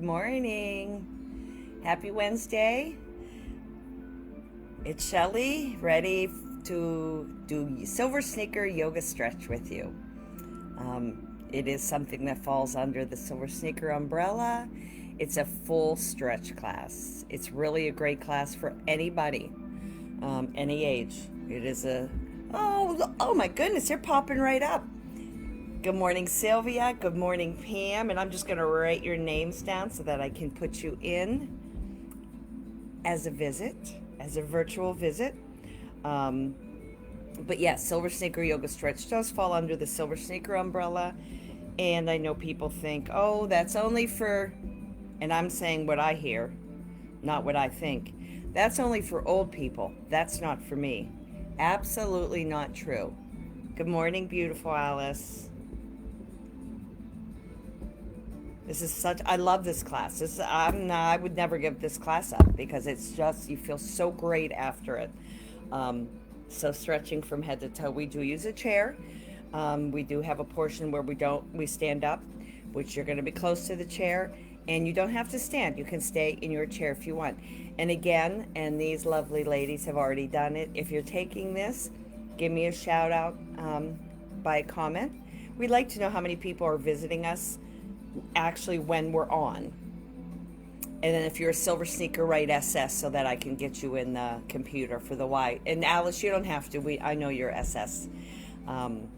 Good morning. Happy Wednesday. It's Shelly, ready to do Silver Sneaker Yoga Stretch with you. It is something that falls under the Silver Sneaker umbrella. It's a full stretch class. It's really a great class for anybody, any age. It is oh my goodness, you're popping right up. Good morning, Sylvia. Good morning, Pam. And I'm just going to write your names down so that I can put you in as a visit, as a virtual visit. But yes, Silver Sneaker Yoga Stretch does fall under the Silver Sneaker umbrella. And I know people think, oh, that's only for, and I'm saying what I hear, not what I think. That's only for old people. That's not for me. Absolutely not true. Good morning, beautiful Alice. I love this class. I would never give this class up because it's just, you feel so great after it. So stretching from head to toe. We do use a chair. We do have a portion where we stand up, which you're going to be close to the chair, and you don't have to stand. You can stay in your chair if you want. And again, and these lovely ladies have already done it. If you're taking this, give me a shout out by a comment. We'd like to know how many people are visiting us actually when we're on. And then if you're a Silver Sneaker, write SS so that I can get you in the computer for the Y. And Alice, you don't have to. I know you're SS. And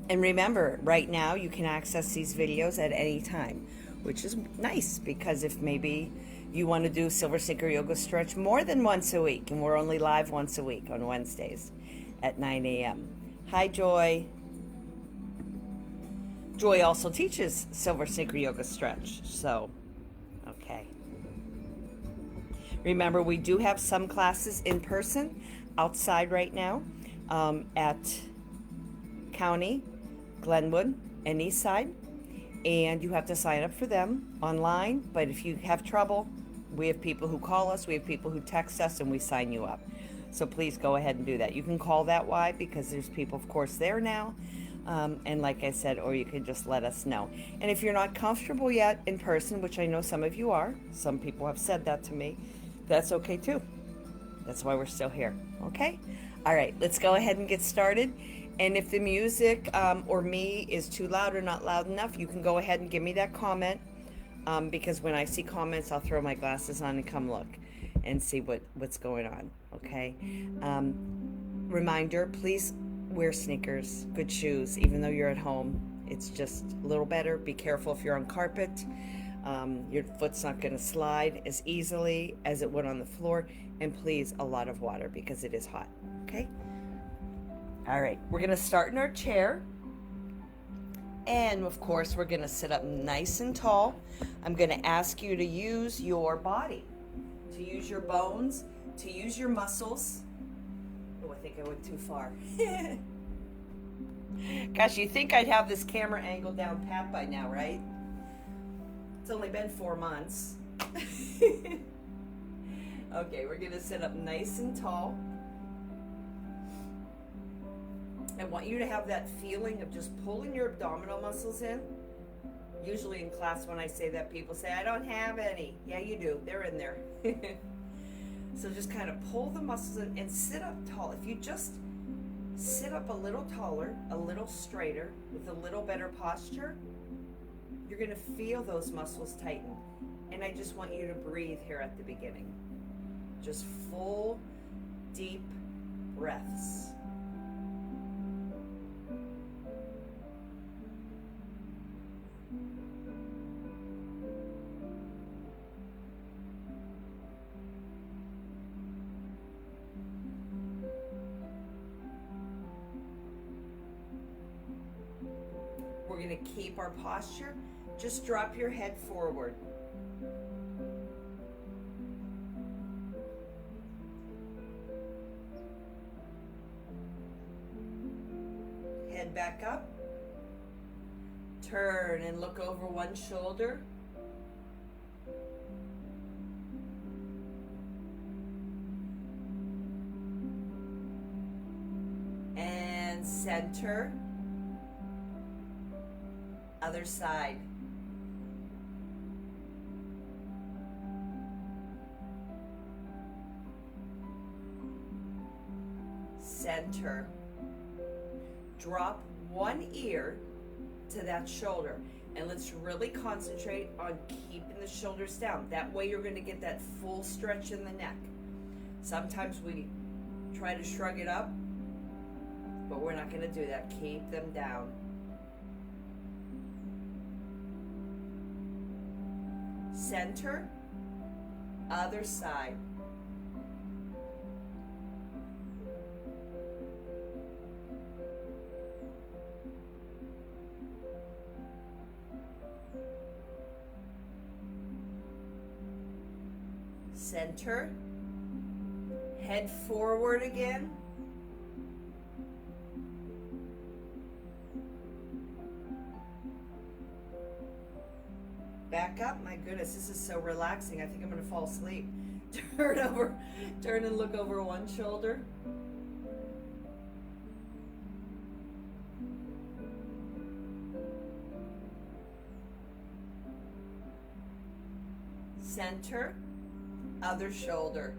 remember, right now you can access these videos at any time, which is nice because if maybe you want to do Silver Sneaker Yoga Stretch more than once a week, and we're only live once a week on Wednesdays at 9 a.m. Hi, Joy. Joy also teaches Silver Sneaker Yoga Stretch, so, okay. Remember, we do have some classes in person outside right now at County, Glenwood, and Eastside, and you have to sign up for them online, but if you have trouble, we have people who call us, we have people who text us, and we sign you up. So please go ahead and do that. You can call that Y because there's people, of course, there now. And like I said, or you can just let us know. And if you're not comfortable yet in person, which I know some of you are, some people have said that to me, that's okay too. That's why we're still here, okay? All right, let's go ahead and get started. And if the music or me is too loud or not loud enough, you can go ahead and give me that comment because when I see comments, I'll throw my glasses on and come look and see what's going on, okay? Reminder, please wear sneakers, good shoes, even though you're at home. It's just a little better. Be careful if you're on carpet. Your foot's not going to slide as easily as it would on the floor. And please, a lot of water because it is hot, okay? All right, we're going to start in our chair. And of course, we're going to sit up nice and tall. I'm going to ask you to use your body, to use your bones, to use your muscles. Oh, I think I went too far. Gosh, you think I'd have this camera angle down pat by now, right? It's only been 4 months. Okay, we're gonna sit up nice and tall. I want you to have that feeling of just pulling your abdominal muscles in. Usually in class when I say that, people say, I don't have any. Yeah, you do. They're in there. So just kind of pull the muscles in and sit up tall. If you just sit up a little taller, a little straighter, with a little better posture, you're going to feel those muscles tighten. And I just want you to breathe here at the beginning. Just full, deep breaths. We're going to keep our posture. Just drop your head forward. Head back up. Turn and look over one shoulder. And center. Other side. center. Drop one ear to that shoulder. And let's really concentrate on keeping the shoulders down. That way you're going to get that full stretch in the neck. Sometimes we try to shrug it up, but we're not going to do that. Keep them down. Center, other side. Center, head forward again. Back up. My goodness, this is so relaxing. I think I'm going to fall asleep. Turn and look over one shoulder. Center, other shoulder.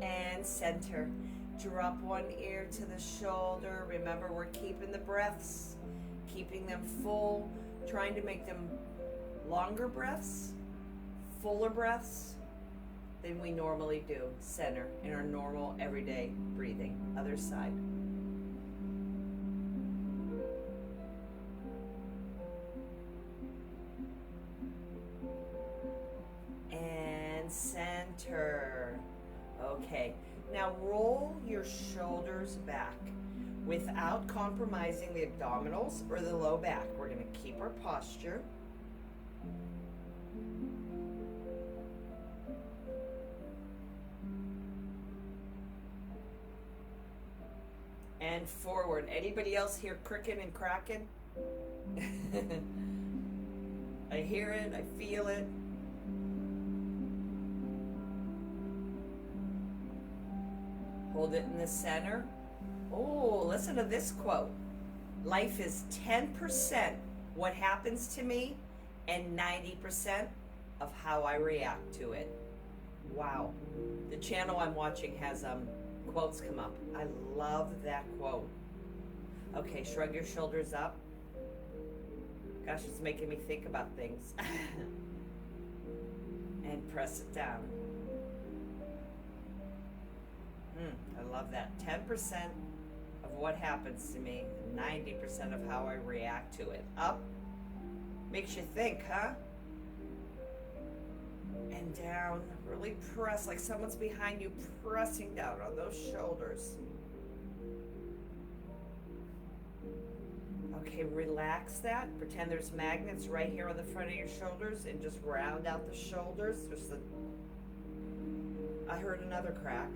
And center. Drop one ear to the shoulder. Remember, we're keeping the breaths, keeping them full, trying to make them longer breaths, fuller breaths than we normally do. Center in our normal everyday breathing. Other side. And center. Okay, now roll your shoulders back without compromising the abdominals or the low back. We're going to keep our posture. And forward. Anybody else hear cricking and cracking? I hear it, I feel it. Hold it in the center. Oh, listen to this quote. Life is 10% what happens to me and 90% of how I react to it. Wow. The channel I'm watching has quotes come up. I love that quote. Okay, shrug your shoulders up. Gosh, it's making me think about things. And press it down. I love that. 10% of what happens to me, 90% of how I react to it. Up. Makes you think, huh? And down. Really press, like someone's behind you, pressing down on those shoulders. Okay, relax that. Pretend there's magnets right here on the front of your shoulders and just round out the shoulders. I heard another crack.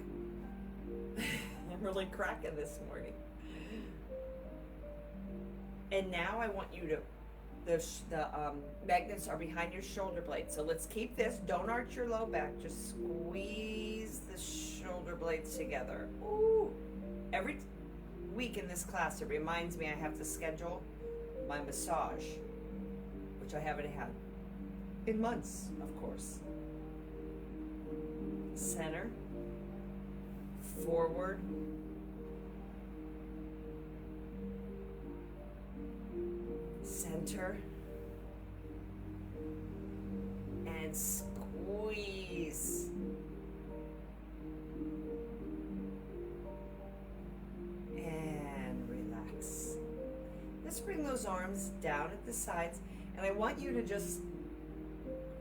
I'm really cracking this morning. And now I want you to, the magnets are behind your shoulder blades. So let's keep this. Don't arch your low back. Just squeeze the shoulder blades together. Ooh. Every week in this class, it reminds me I have to schedule my massage, which I haven't had in months, of course. Center. Forward. Center. And squeeze. And relax. Let's bring those arms down at the sides, and I want you to just,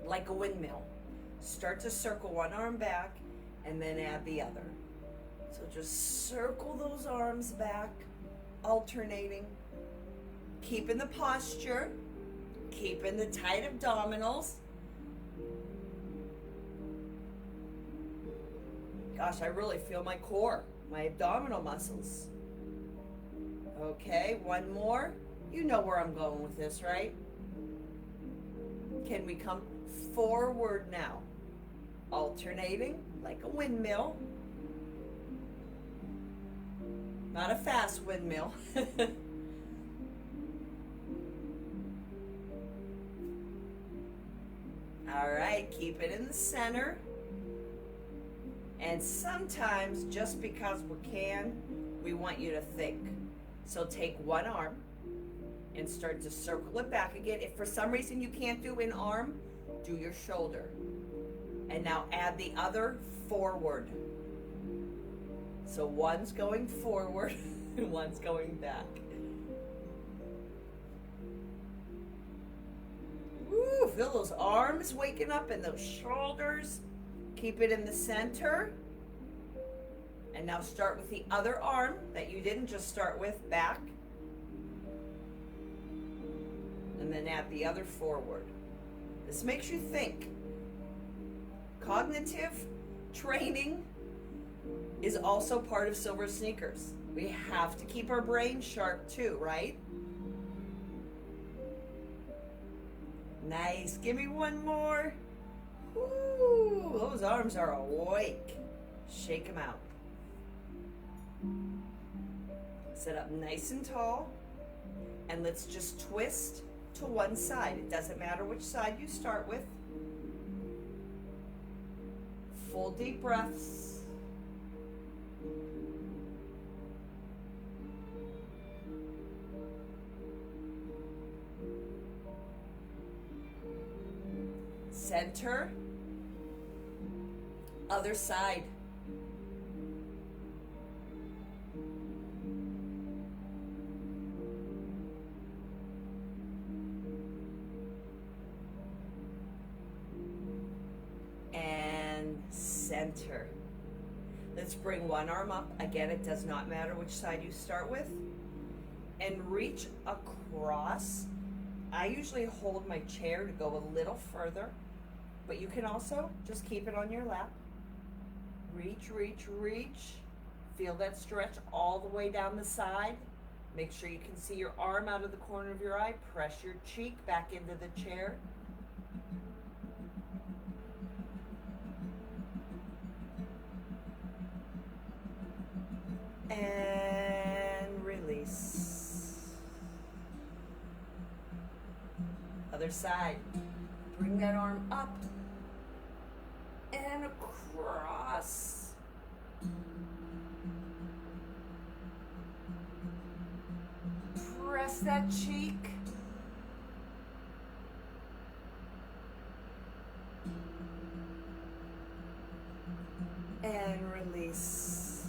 like a windmill, start to circle one arm back and then add the other. So just circle those arms back, alternating, keeping the posture, keeping the tight abdominals. Gosh, I really feel my core, my abdominal muscles. Okay, one more. You know where I'm going with this, right? Can we come forward now? Alternating like a windmill. Not a fast windmill. All right, keep it in the center. And sometimes, just because we can, we want you to think. So take one arm and start to circle it back again. If for some reason you can't do an arm, do your shoulder. And now add the other forward. So one's going forward and one's going back. Woo, feel those arms waking up and those shoulders. Keep it in the center. And now start with the other arm that you didn't just start with, back. And then add the other forward. This makes you think. Cognitive training is also part of Silver Sneakers. We have to keep our brain sharp too, right? Nice. Give me one more. Ooh, those arms are awake. Shake them out. Sit up nice and tall. And let's just twist to one side. It doesn't matter which side you start with. Full deep breaths. Center. Other side. And center. Let's bring one arm up. Again, it does not matter which side you start with. And reach across. I usually hold my chair to go a little further, but you can also just keep it on your lap. Reach, reach, reach. Feel that stretch all the way down the side. Make sure you can see your arm out of the corner of your eye. Press your cheek back into the chair. And release. Other side. Bring that arm up and across. Press that cheek. And release.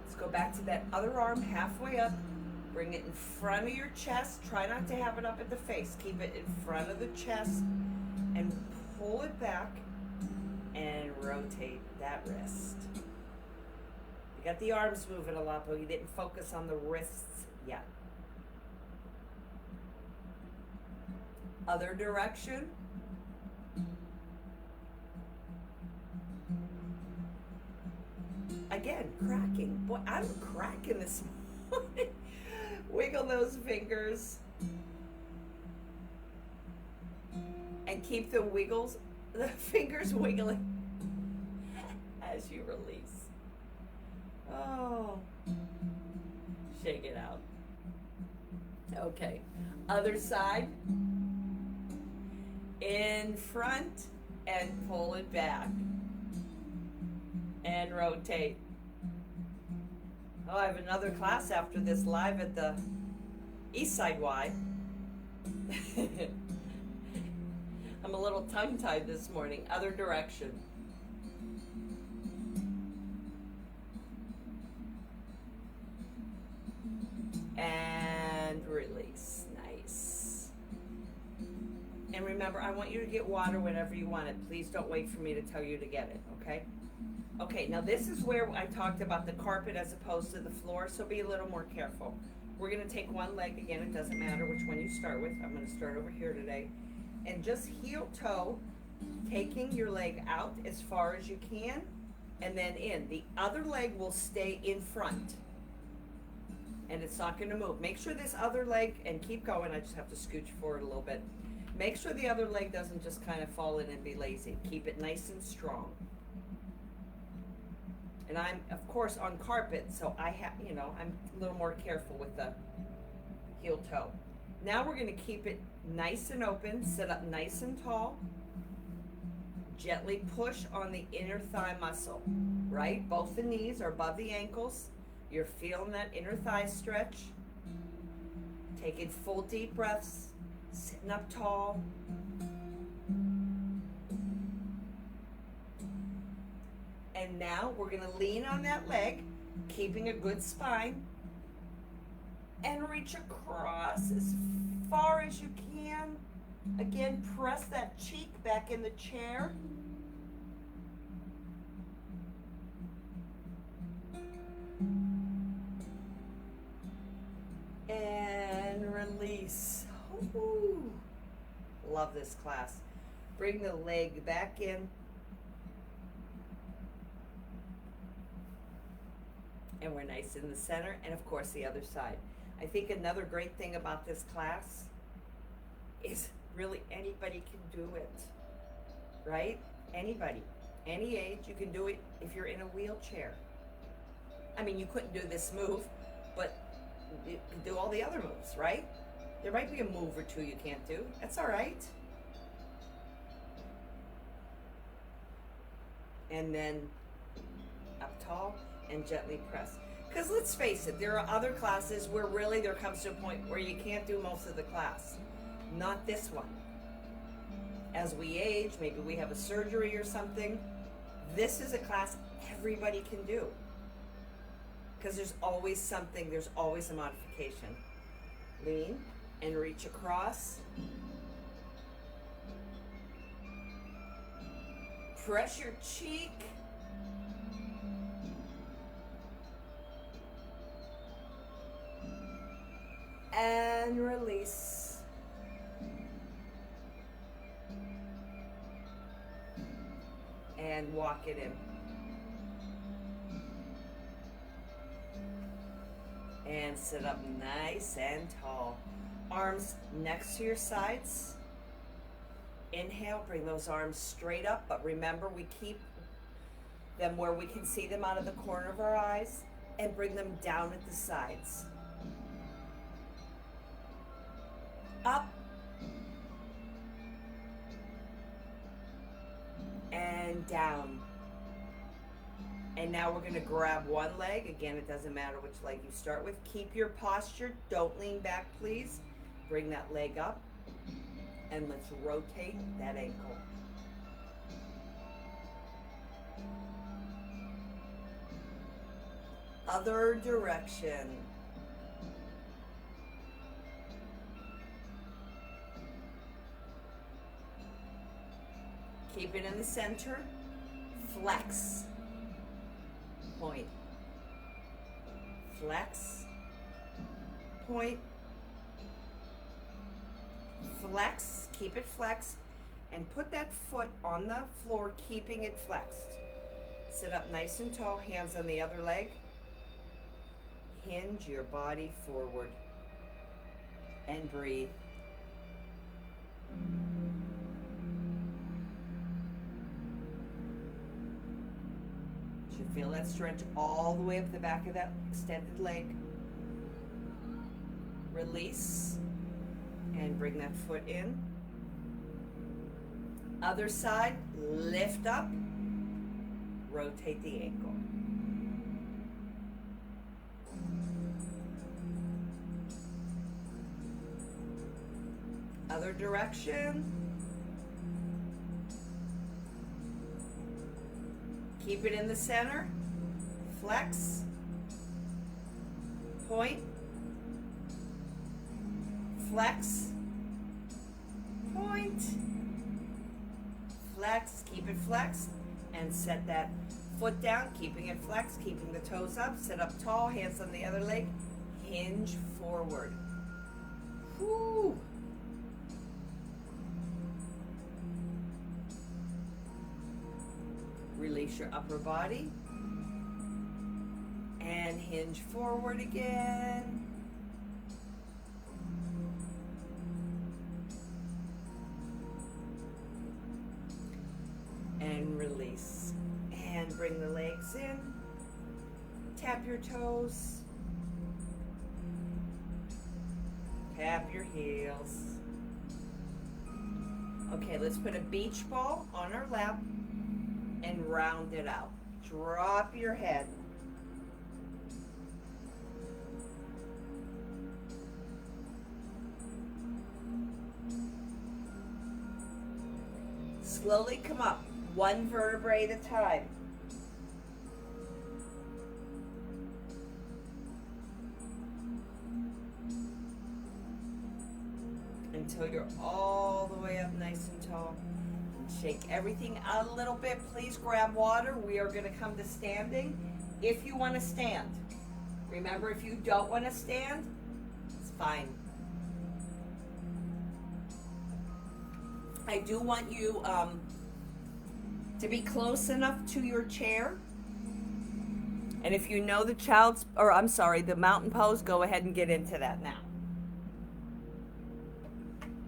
Let's go back to that other arm halfway up. Bring it in front of your chest. Try not to have it up at the face. Keep it in front of the chest and pull it back and rotate that wrist. You got the arms moving a lot, but you didn't focus on the wrists yet. Other direction. Again, cracking. Boy, I'm cracking this morning. Wiggle those fingers. And keep the fingers wiggling as you release. Oh. Shake it out. Okay. Other side. In front and pull it back. And rotate. Oh, I have another class after this live at the Eastside Y. I'm a little tongue-tied this morning. Other direction. And release. Nice. And remember, I want you to get water whenever you want it. Please don't wait for me to tell you to get it, okay? Okay, now this is where I talked about the carpet as opposed to the floor, so be a little more careful. We're going to take one leg. Again, it doesn't matter which one you start with. I'm going to start over here today. And just heel toe, taking your leg out as far as you can, and then in. The other leg will stay in front. And it's not going to move. Make sure this other leg, and keep going, I just have to scooch forward a little bit. Make sure the other leg doesn't just kind of fall in and be lazy. Keep it nice and strong. And I'm, of course, on carpet, so I have, I'm a little more careful with the heel toe. Now we're going to keep it nice and open, sit up nice and tall. Gently push on the inner thigh muscle, right? Both the knees are above the ankles. You're feeling that inner thigh stretch. Taking full deep breaths, sitting up tall. And now we're going to lean on that leg, keeping a good spine, and reach across as far as you can. Again, press that cheek back in the chair. And release. Ooh. Love this class. Bring the leg back in. And we're nice in the center, and of course the other side. I think another great thing about this class is really anybody can do it, right? Anybody, any age, you can do it if you're in a wheelchair. I mean, you couldn't do this move, but you can do all the other moves, right? There might be a move or two you can't do. That's all right. And then up tall and gently press. Because let's face it, there are other classes where really there comes to a point where you can't do most of the class. Not this one. As we age, maybe we have a surgery or something, this is a class everybody can do. Because there's always something, there's always a modification. Lean and reach across. Press your cheek. And release. And walk it in. And sit up nice and tall. Arms next to your sides. Inhale, bring those arms straight up, but remember we keep them where we can see them out of the corner of our eyes, and bring them down at the sides. Up. And down. And now we're going to grab one leg. Again, it doesn't matter which leg you start with. Keep your posture. Don't lean back, please. Bring that leg up. And let's rotate that ankle. Other direction. Keep it in the center. Flex. Point. Flex. Point. Flex. Keep it flexed. And put that foot on the floor, keeping it flexed. Sit up nice and tall, hands on the other leg. Hinge your body forward. And breathe. Should feel that stretch all the way up the back of that extended leg. Release. And bring that foot in. Other side, lift up. Rotate the ankle. Other direction. Keep it in the center. Flex. Point. Flex. Point. Flex. Keep it flexed. And set that foot down, keeping it flexed, keeping the toes up. Sit up tall, hands on the other leg. Hinge forward. Whew. Release your upper body. And hinge forward again. And release. And bring the legs in. Tap your toes. Tap your heels. Okay, let's put a beach ball on our lap and round it out. Drop your head. Slowly come up, one vertebrae at a time. Until you're all the way up nice and tall. Shake everything out a little bit. Please grab water. We are going to come to standing if you want to stand. Remember, if you don't want to stand, it's fine. I do want you to be close enough to your chair. And if you know the mountain pose, go ahead and get into that now.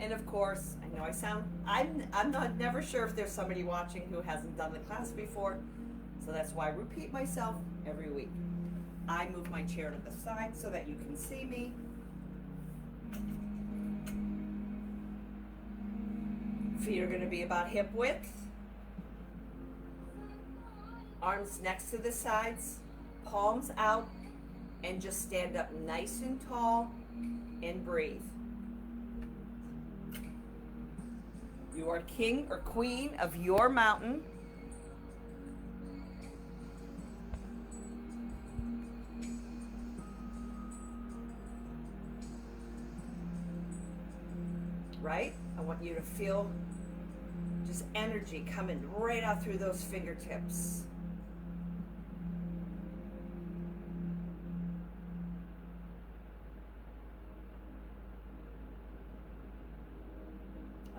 And of course, I know I'm not never sure if there's somebody watching who hasn't done the class before, so that's why I repeat myself every week. I move my chair to the side so that you can see me. Feet are going to be about hip width. Arms next to the sides, palms out, and just stand up nice and tall and breathe. You are king or queen of your mountain. Right? I want you to feel just energy coming right out through those fingertips.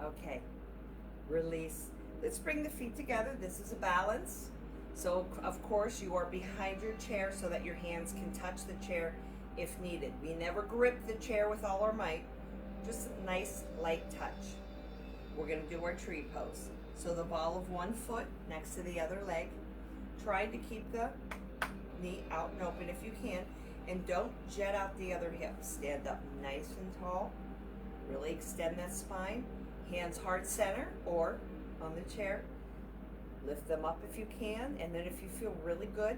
Okay. Release. Let's bring the feet together. This is a balance. So, of course, you are behind your chair so that your hands can touch the chair if needed. We never grip the chair with all our might. Just a nice, light touch. We're going to do our tree pose. So the ball of one foot next to the other leg. Try to keep the knee out and open if you can. And don't jet out the other hip. Stand up nice and tall. Really extend that spine. Hands heart center or on the chair. Lift them up if you can, and then if you feel really good,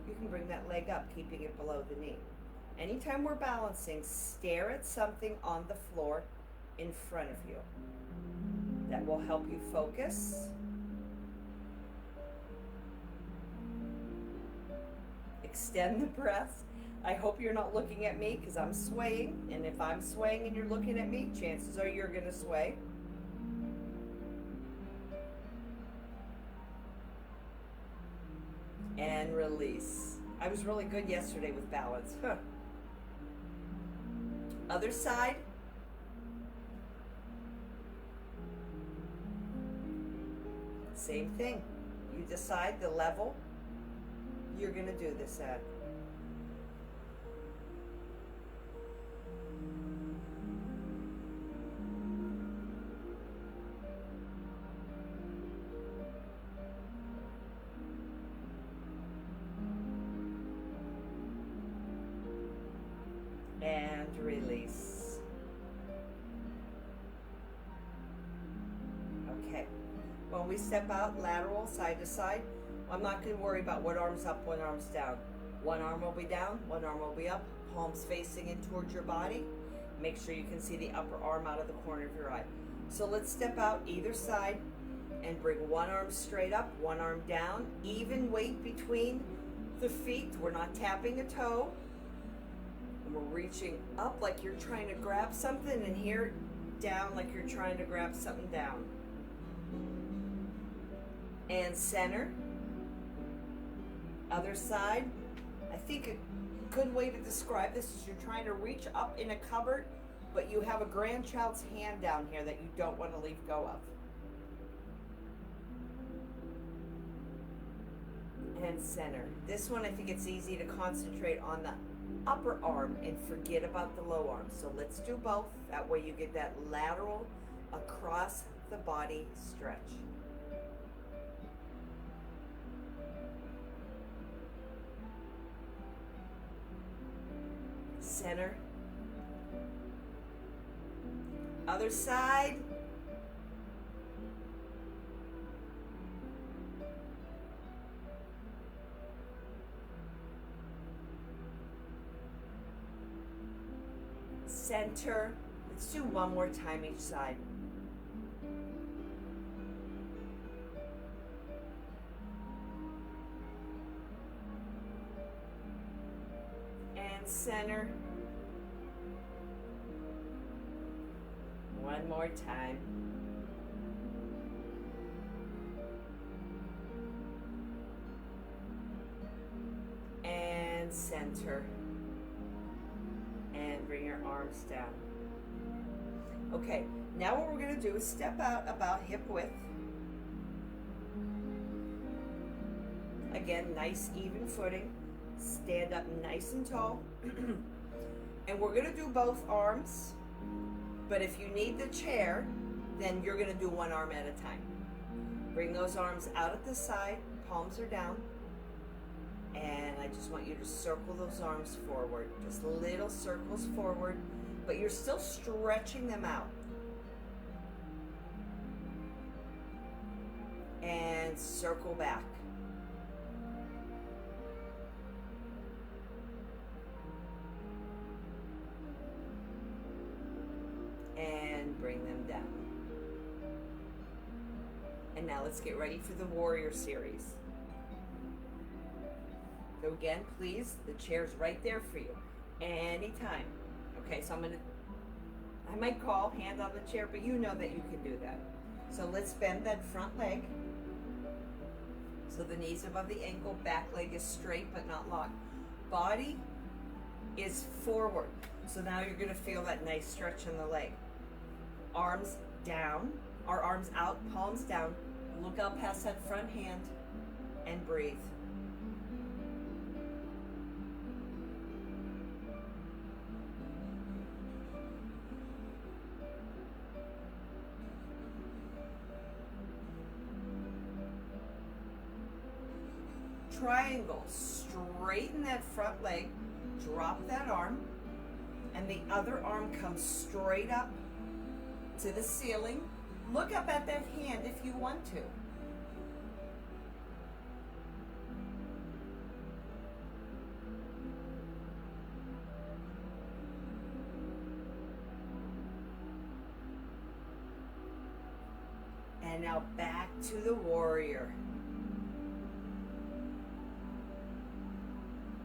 you can bring that leg up, keeping it below the knee. Anytime we're balancing, stare at something on the floor in front of you. That will help you focus. Extend the breath. I hope you're not looking at me because I'm swaying, and if I'm swaying and you're looking at me, chances are you're going to sway. And release. I was really good yesterday with balance. Other side. Same thing. You decide the level you're going to do this at. And release. Okay. When we step out lateral, side to side, I'm not going to worry about what arm's up, what arm's down. One arm will be down, one arm will be up, palms facing in towards your body. Make sure you can see the upper arm out of the corner of your eye. So let's step out either side and bring one arm straight up, one arm down. Even weight between the feet. We're not tapping a toe. We're reaching up like you're trying to grab something, and here down like you're trying to grab something down. And center. Other side. I think a good way to describe this is you're trying to reach up in a cupboard, but you have a grandchild's hand down here that you don't want to leave go of. And center. This one, I think it's easy to concentrate on the upper arm and forget about the low arm. So let's do both. That way you get that lateral across the body stretch. Center. Other side. Center. Let's do one more time each side. And center. One more time. And center. And bring your arms down. Okay, now what we're going to do is step out about hip width. Again, nice even footing. Stand up nice and tall. And we're going to do both arms. But if you need the chair, then you're going to do one arm at a time. Bring those arms out at the side, palms are down. And I just want you to circle those arms forward. Just little circles forward, but you're still stretching them out. And circle back. And bring them down. And now let's get ready for the warrior series. So again, please, the chair's right there for you, anytime. Okay, so I might call, hand on the chair, but you know that you can do that. So let's bend that front leg. So the knees above the ankle, back leg is straight but not locked. Body is forward. So now you're gonna feel that nice stretch in the leg. Arms down, our arms out, palms down. Look out past that front hand and breathe. Triangle, straighten that front leg, drop that arm, and the other arm comes straight up to the ceiling. Look up at that hand if you want to. And now back to the warrior.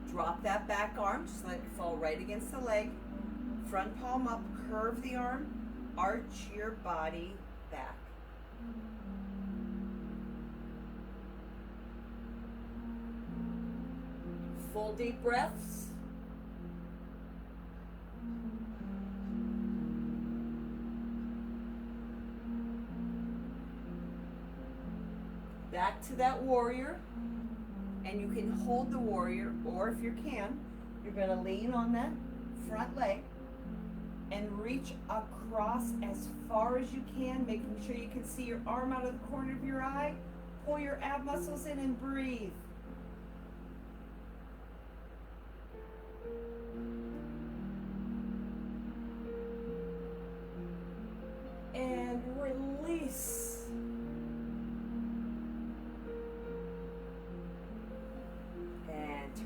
Drop that back arm, just let it fall right against the leg. Front palm up, curve the arm, arch your body back. Full deep breaths. Back to that warrior. And you can hold the warrior, or if you can, you're going to lean on that front leg and reach across as far as you can, making sure you can see your arm out of the corner of your eye. Pull your ab muscles in and breathe. And release.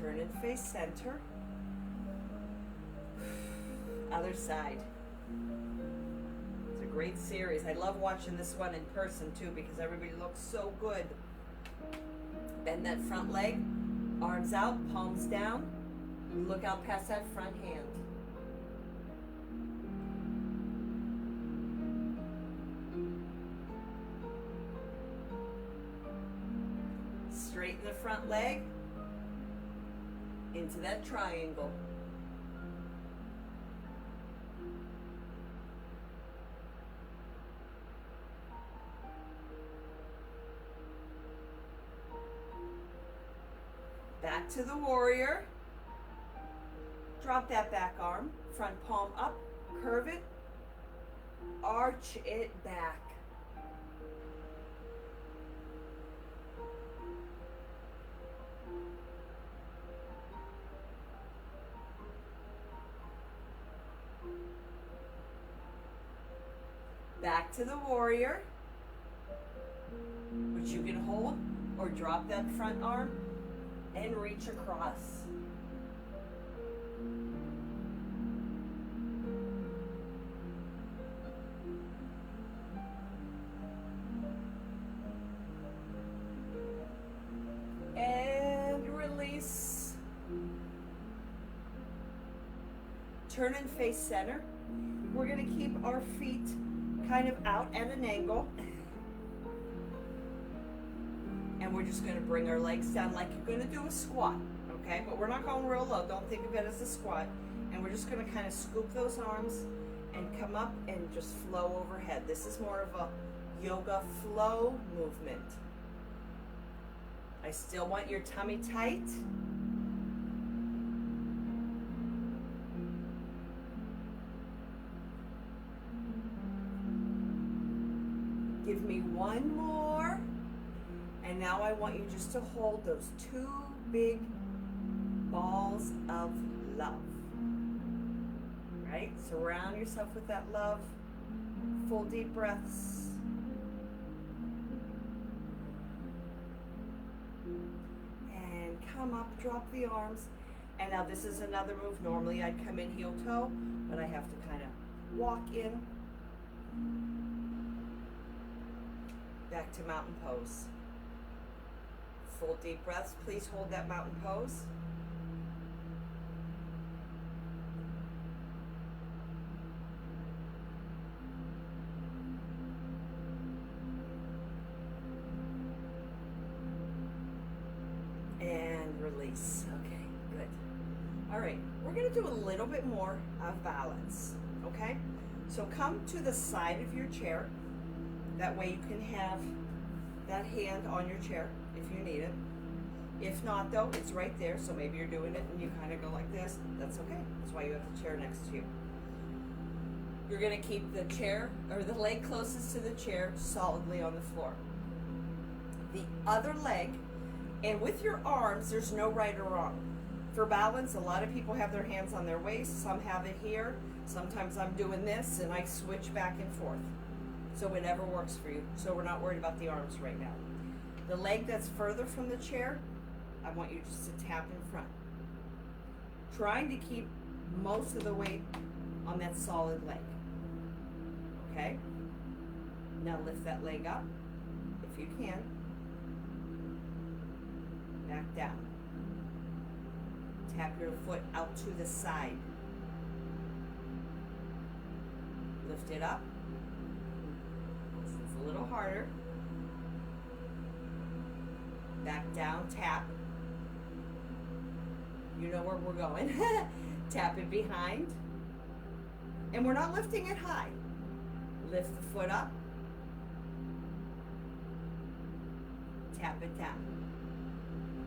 Turn and face center. Other side. It's a great series. I love watching this one in person too because everybody looks so good. Bend that front leg, arms out, palms down. Look out past that front hand. Straighten the front leg into that triangle. Back to the warrior. Drop that back arm, front palm up, curve it, arch it back. Back to the warrior, which you can hold or drop that front arm and reach across. And release. Turn and face center. We're going to keep our feet kind of out at an angle. And we're just going to bring our legs down like you're going to do a squat, okay? But we're not going real low. Don't think of it as a squat. And we're just going to kind of scoop those arms and come up and just flow overhead. This is more of a yoga flow movement. I still want your tummy tight. Give me one more. And now I want you just to hold those two big balls of love. Right? Surround yourself with that love. Full deep breaths. And come up, drop the arms. And now this is another move. Normally I'd come in heel toe, but I have to kind of walk in. Back to mountain pose. Full deep breaths. Please hold that mountain pose. And release. Okay, good. All right, we're going to do a little bit more of balance, okay? So come to the side of your chair. That way you can have that hand on your chair if you need it. If not though, it's right there, so maybe you're doing it and you kind of go like this. That's okay. That's why you have the chair next to you. You're going to keep the chair, or the leg closest to the chair, solidly on the floor. The other leg, and with your arms, there's no right or wrong. For balance, a lot of people have their hands on their waist, some have it here. Sometimes I'm doing this and I switch back and forth. So whatever works for you. So we're not worried about the arms right now. The leg that's further from the chair, I want you just to tap in front. Trying to keep most of the weight on that solid leg. Okay? Now lift that leg up, if you can. Back down. Tap your foot out to the side. Lift it up. It's a little harder. Back down, tap. You know where we're going. Tap it behind. And we're not lifting it high. Lift the foot up. Tap it down.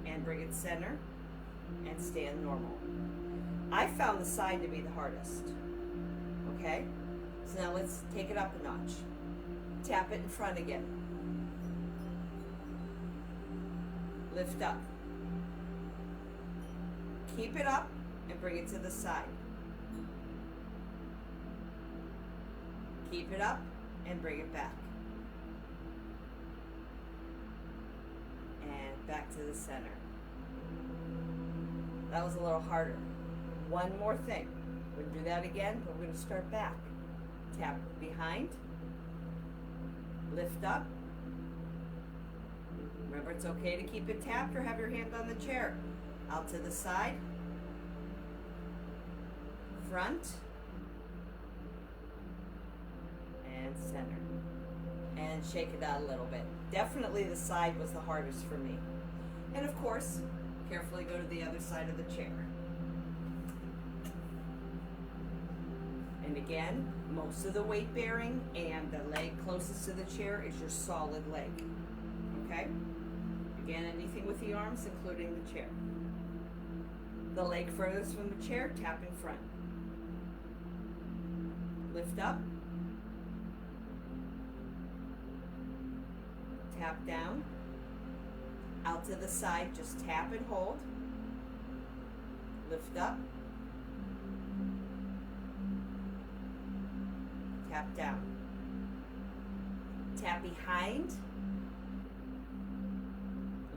And bring it center. And stand normal. I found the side to be the hardest. Okay? So now let's take it up a notch. Tap it in front again. Lift up. Keep it up and bring it to the side. Keep it up and bring it back. And back to the center. That was a little harder. One more thing. We'll do that again, but we're going to start back. Tap behind. Lift up. Remember, it's okay to keep it tapped or have your hand on the chair. Out to the side. Front. And center. And shake it out a little bit. Definitely the side was the hardest for me. And of course, carefully go to the other side of the chair. And again, most of the weight bearing and the leg closest to the chair is your solid leg. Okay? Again, anything with the arms, including the chair. The leg furthest from the chair, tap in front. Lift up. Tap down. Out to the side, just tap and hold. Lift up. Tap down. Tap behind.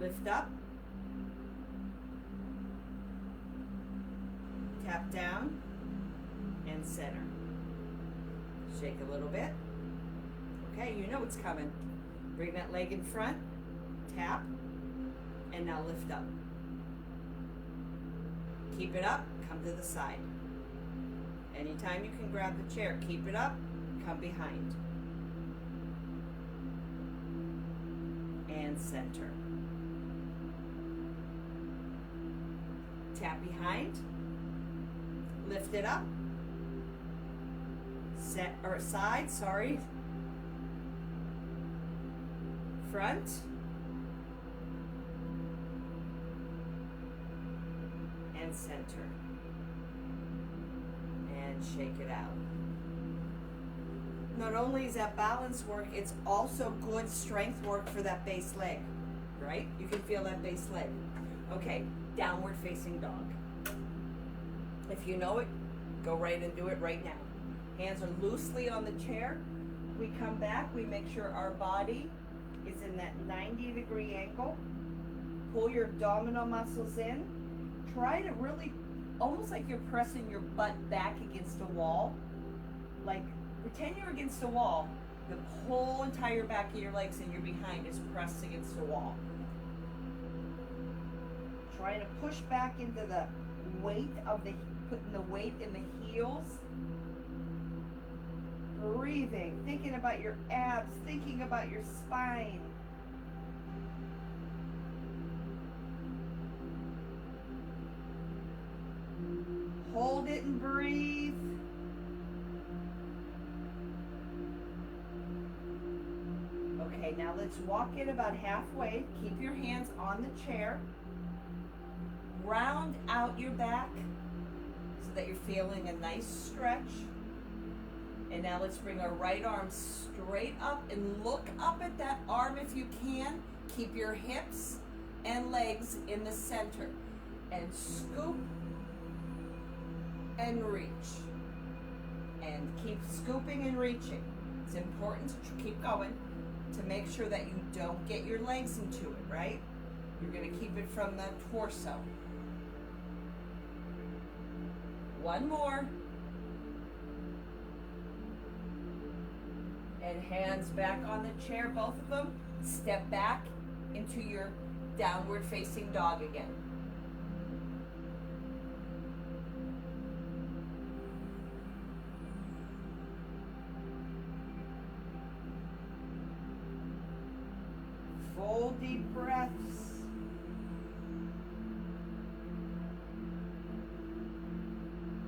Lift up. Tap down and center. Shake a little bit. Okay, you know it's coming. Bring that leg in front. Tap. And now lift up. Keep it up. Come to the side. Anytime you can grab the chair, keep it up. Come behind. And center. Tap behind. Lift it up. Set or side, sorry. Front. And center. And shake it out. Not only is that balance work, it's also good strength work for that base leg, right? You can feel that base leg. Okay, downward facing dog. If you know it, go right and do it right now. Hands are loosely on the chair. We come back, we make sure our body is in that 90-degree angle. Pull your abdominal muscles in. Try to really, almost like you're pressing your butt back against a wall. Like, pretend you're against a wall. The whole entire back of your legs and your behind is pressed against a wall. Trying to push back into the weight of the, putting the weight in the heels. Breathing, thinking about your abs, thinking about your spine. Hold it and breathe. Okay, now let's walk it about halfway. Keep your hands on the chair. Round out your back so that you're feeling a nice stretch. And now let's bring our right arm straight up and look up at that arm if you can. Keep your hips and legs in the center. And scoop and reach. And keep scooping and reaching. It's important to keep going to make sure that you don't get your legs into it, right? You're going to keep it from the torso. One more. And hands back on the chair, both of them. Step back into your downward facing dog again. Full deep breaths.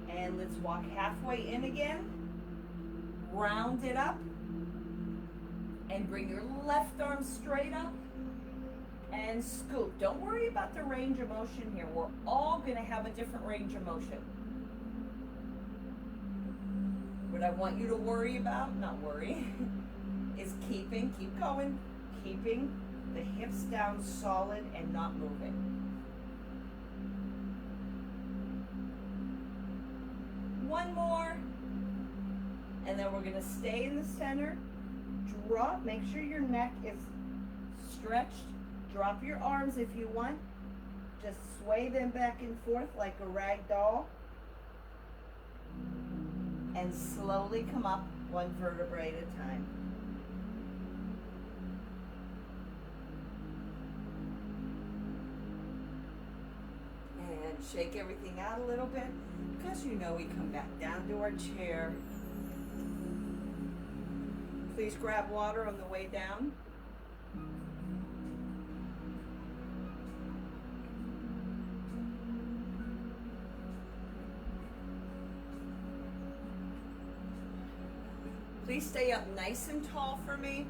And let's walk halfway in again. Round it up. And bring your left arm straight up. And scoop. Don't worry about the range of motion here. We're all going to have a different range of motion. What I want you to worry about, not worry, is keep going, keeping the hips down solid and not moving. One more. And then we're going to stay in the center. Drop, make sure your neck is stretched. Drop your arms if you want. Just sway them back and forth like a rag doll. And slowly come up one vertebrae at a time. And shake everything out a little bit, because you know we come back down to our chair. Please grab water on the way down. Please stay up nice and tall for me.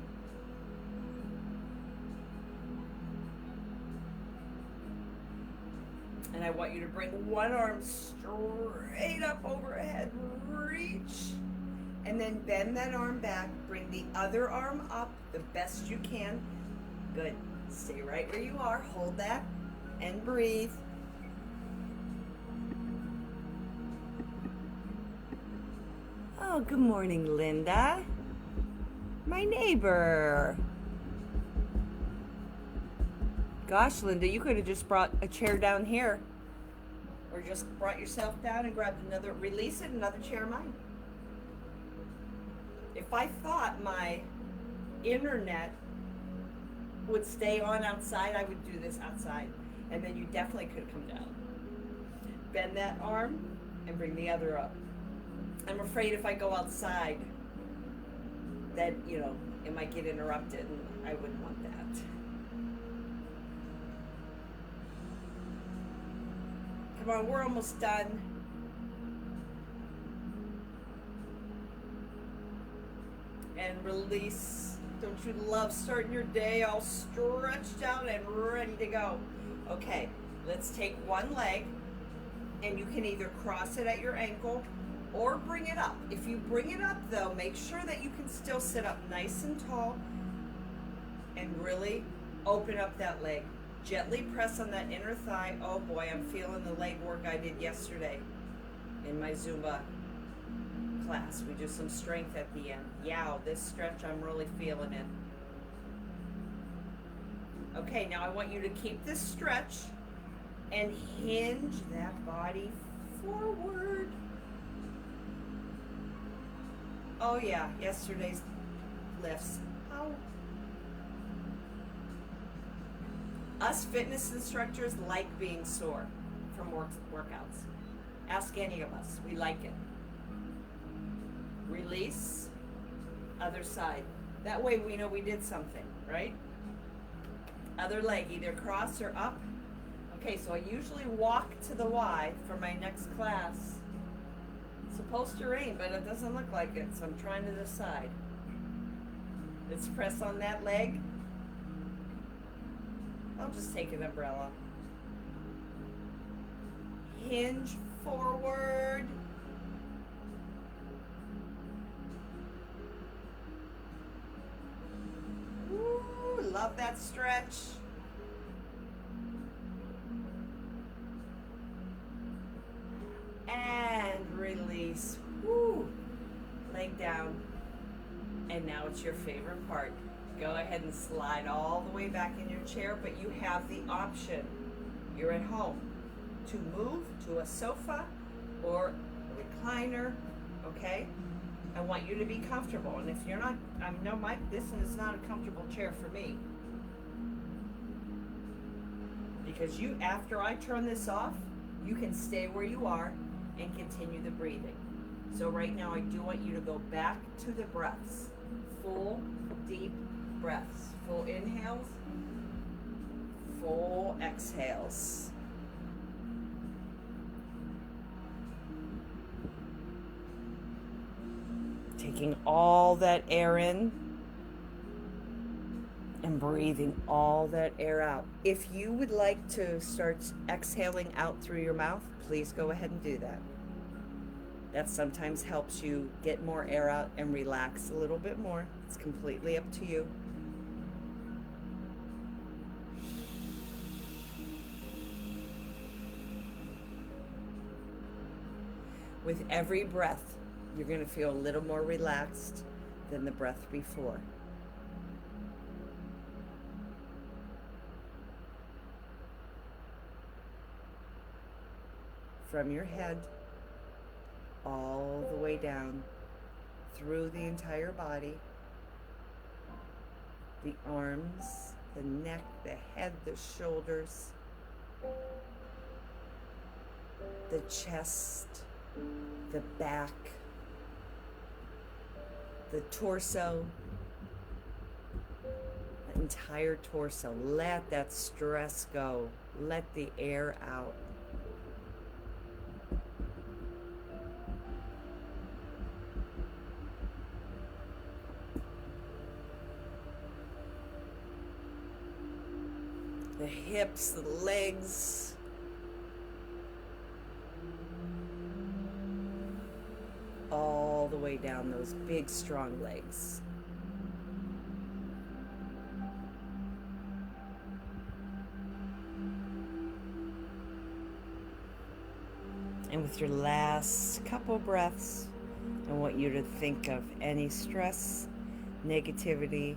And I want you to bring one arm straight up overhead, reach. And then bend that arm back, bring the other arm up the best you can. Good. Stay right where you are, hold that, and breathe. Oh, good morning, Linda. My neighbor. Gosh, Linda, you could have just brought a chair down here. Or just brought yourself down and grabbed another, release it, another chair of mine. If I thought my internet would stay on outside, I would do this outside. And then you definitely could come down. Bend that arm and bring the other up. I'm afraid if I go outside that, you know, it might get interrupted, and I wouldn't want that. Come on, we're almost done. And release. Don't you love starting your day all stretched out and ready to go? Okay, let's take one leg, and you can either cross it at your ankle or bring it up. If you bring it up though, make sure that you can still sit up nice and tall and really open up that leg. Gently press on that inner thigh. Oh boy, I'm feeling the leg work I did yesterday in my Zumba class. We do some strength at the end. Yow, this stretch I'm really feeling it. Okay, now I want you to keep this stretch and hinge that body forward. Oh yeah, yesterday's lifts. Ow. Us fitness instructors like being sore from workouts. Ask any of us. We like it. Release. Other side. That way we know we did something, right? Other leg, either cross or up. Okay, so I usually walk to the Y for my next class. It's supposed to rain, but it doesn't look like it, so I'm trying to decide. Let's press on that leg. I'll just take an umbrella. Hinge forward. Ooh, love that stretch. And release. Woo. Leg down. And now it's your favorite part. Go ahead and slide all the way back in your chair, but you have the option. You're at home to move to a sofa or a recliner, okay? I want you to be comfortable, and if you're not, I know this is not a comfortable chair for me. Because after I turn this off, you can stay where you are and continue the breathing. So right now I do want you to go back to the breaths. Full, deep breaths. Full inhales, full exhales. Taking all that air in and breathing all that air out. If you would like to start exhaling out through your mouth, please go ahead and do that. That sometimes helps you get more air out and relax a little bit more. It's completely up to you. With every breath, you're going to feel a little more relaxed than the breath before. From your head all the way down through the entire body, the arms, the neck, the head, the shoulders, the chest, the back, the torso, the entire torso. Let that stress go. Let the air out. The hips, the legs. All the way down those big, strong legs. And with your last couple breaths, I want you to think of any stress negativity,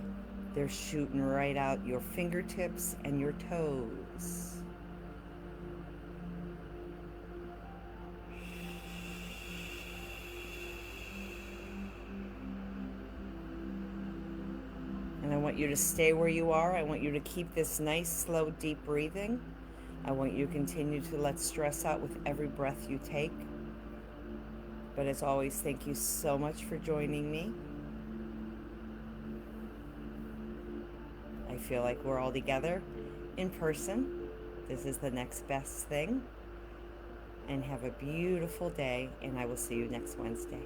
they're shooting right out your fingertips and your toes. And I want you to stay where you are. I want you to keep this nice, slow, deep breathing. I want you to continue to let stress out with every breath you take. But as always, thank you so much for joining me. I feel like we're all together in person. This is the next best thing. And have a beautiful day, and I will see you next Wednesday.